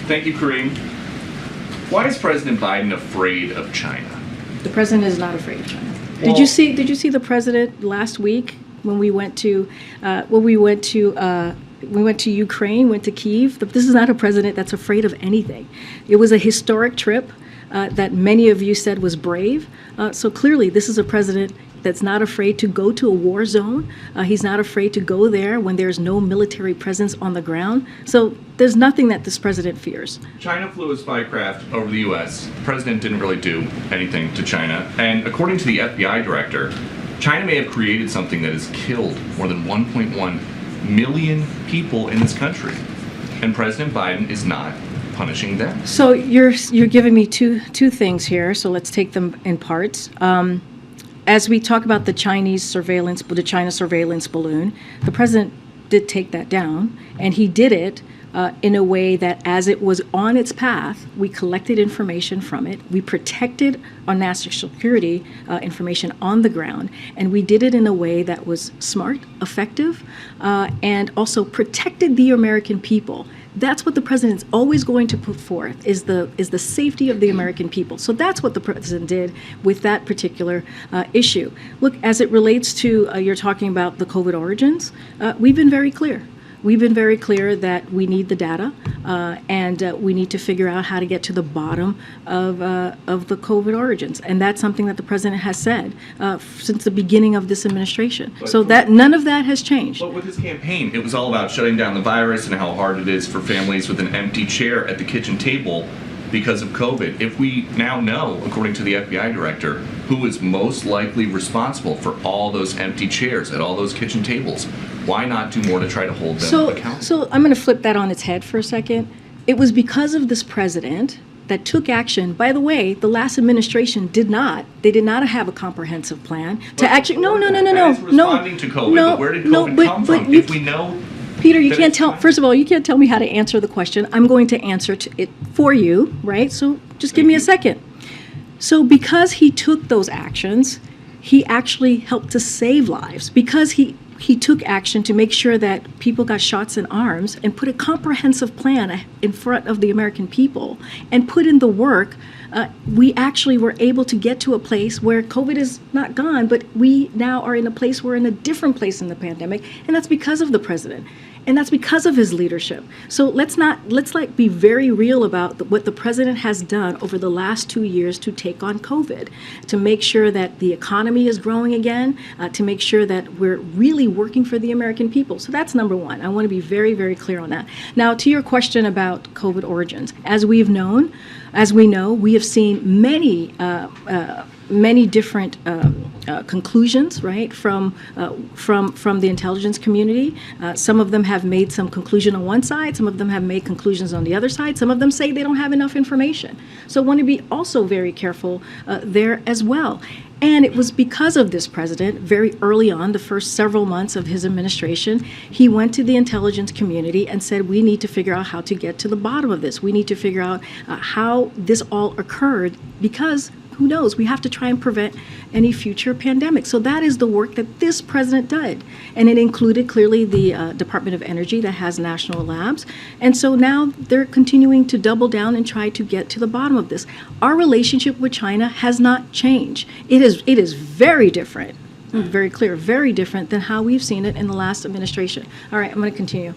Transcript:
Thank you, Karine. Why is President Biden afraid of China? The president is not afraid of China. Well, Did you see the president last week when we went to Ukraine, went to Kyiv? This is not a president that's afraid of anything. It was a historic trip that many of you said was brave. So clearly, this is a president that's not afraid to go to a war zone. He's not afraid to go there when there's no military presence on the ground. So there's nothing that this president fears. China flew a spy craft over the U.S. The president didn't really do anything to China. And according to the FBI director, China may have created something that has killed more than 1.1 million people in this country. And President Biden is not punishing them. So you're giving me two things here. So let's take them in parts. As we talk about the China surveillance balloon, the president did take that down, and he did it in a way that as it was on its path, we collected information from it, we protected our national security information on the ground, and we did it in a way that was smart, effective, and also protected the American people. That's what the president's always going to put forth, is the safety of the American people. So that's what the president did with that particular issue. Look, as it relates to, you're talking about the COVID origins, we've been very clear. We've been very clear that we need the data, and we need to figure out how to get to the bottom of the COVID origins. And that's something that the president has said since the beginning of this administration. So that none of that has changed. But with his campaign, it was all about shutting down the virus and how hard it is for families with an empty chair at the kitchen table because of COVID. If we now know, according to the FBI director, who is most likely responsible for all those empty chairs at all those kitchen tables, why not do more to try to hold them accountable? So I'm going to flip that on its head for a second. It was because of this president that took action. By the way, the last administration did not have a comprehensive plan to actually. No. Responding to COVID, but where did COVID come from? If we know. Peter, you can't tell. First of all, you can't tell me how to answer the question. I'm going to answer it for you, right? So just give me a second. So because he took those actions, he actually helped to save lives. Because he took action to make sure that people got shots in arms and put a comprehensive plan in front of the American people and put in the work, we actually were able to get to a place where COVID is not gone, but we now are in a place, we're in a different place in the pandemic, and that's because of the president. And that's because of his leadership. So let's be very real about what the president has done over the last 2 years to take on COVID, to make sure that the economy is growing again, to make sure that we're really working for the American people. So that's number one. I want to be very, very clear on that. Now, to your question about COVID origins, as we know, we have seen many different conclusions, right, from the intelligence community. Some of them have made some conclusion on one side. Some of them have made conclusions on the other side. Some of them say they don't have enough information. So I want to be also very careful there as well. And it was because of this president, very early on, the first several months of his administration, he went to the intelligence community and said, we need to figure out how to get to the bottom of this. We need to figure out how this all occurred, because who knows, we have to try and prevent any future pandemic. So that is the work that this president did. And it included clearly the Department of Energy that has national labs. And so now they're continuing to double down and try to get to the bottom of this. Our relationship with China has not changed. It is very different, very clear, very different than how we've seen it in the last administration. All right, I'm going to continue.